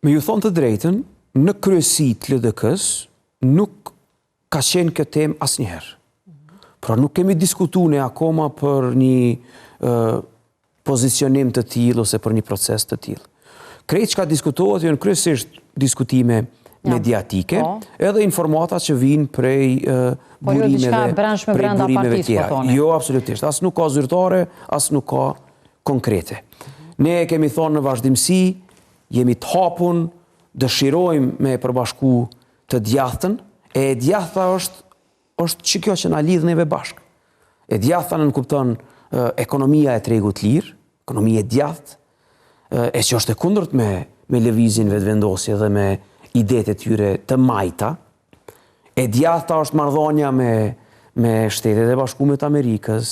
Me ju thonë të drejtën, në kryesi të LDK-s nuk ka qenë këtë temë asnjëherë. Pra nuk kemi diskutuar ne akoma për një pozicionim të tillë ose për një proces të tillë. Krejt që ka diskutohet janë kryesisht diskutime mediatike, edhe informata që vinë prej burimeve tjera. Jo, absolutisht. As nuk ka zyrtare, as nuk ka konkrete. Ne kemi thonë në vazhdimsi, jemi të hapun, dëshirojmë me përbashku të djathtën, e djathta është që kjo që na lidh neve bashkë. E djathta në kupton ekonomia e tregut lirë, ekonomia e djathtë, e që është e kundërt me lëvizjen vetëvendosje dhe me idetë e tyre të majta. E djathta është marrëdhënia me Shtetet e Bashkuara të Amerikës,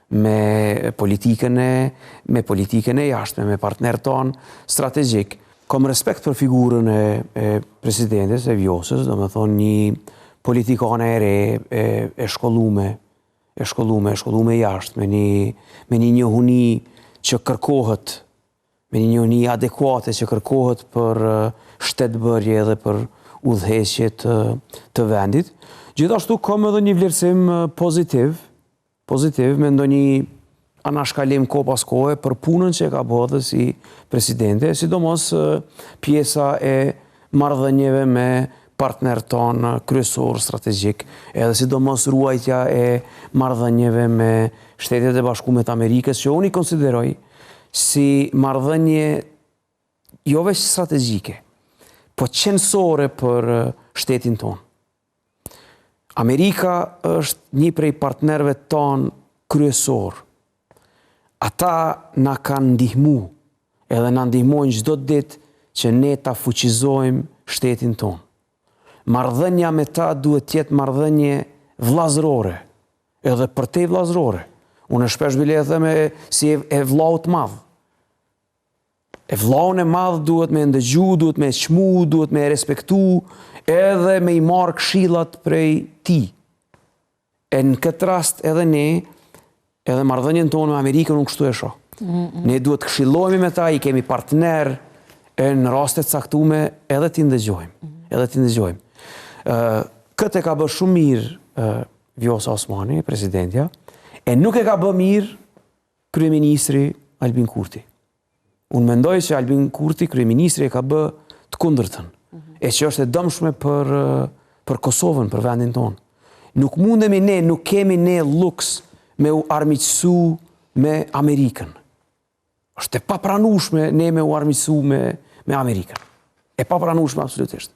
me politikën e jashtme, me partnerët tonë strategjik. Kam respekt për figurën e presidentes, e Vjosës, do me thonë një politikane e re, e shkollume jashtë, me një njohuni që kërkohet, me një njohuni adekuate që kërkohet për shtetbërje dhe për udhëheqje të vendit. Gjithashtu kam edhe një vlerësim pozitiv, me ndonjë anashkalim kohë pas kohe për punën që ka bërë dhe si presidente, sidomos pjesa e marrëdhënieve me partnerët tonë kryesor strategjik, edhe sidomos ruajtja e marrëdhënieve me Shtetet e Bashkuara të Amerikës, që unë i konsideroj si marrëdhënie jo veç strategjike, po qendrore për shtetin tonë. Amerika është një prej partnerëve tonë kryesor. Ata na kanë ndihmu, edhe na ndihmojnë çdo ditë që ne ta fuqizojmë shtetin tonë. Marrëdhënia me ta duhet të jetë marrëdhënie vllazërore, edhe përtej vllazërore. Unë shpesh bile e them si e vllaut të madh. E vllaun e madh duhet me ndëgju, duhet me çmu, duhet me respektu, edhe me i marrë këshillat prej tij. E në këtë rast edhe ne, edhe marrëdhënien tonë me Amerikën unë kështu e shoh. Ne duhet të këshillohemi me ta, i kemi partner, e në raste të caktuara edhe ti ndëgjojmë. Këtë e ka bërë shumë mirë Vjosa Osmani, presidentja, e nuk e ka bërë mirë kryeministri Albin Kurti. Unë mendoj se Albin Kurti, kryeministri, e ka bërë të kundërtën, e që është e dëmshme për Kosovën, për vendin tonë. Nuk mundemi ne, nuk kemi ne luks me u armiqësu me Amerikën. Është e papranueshme ne me u armiqësu me Amerikën. E papranueshme absolutisht.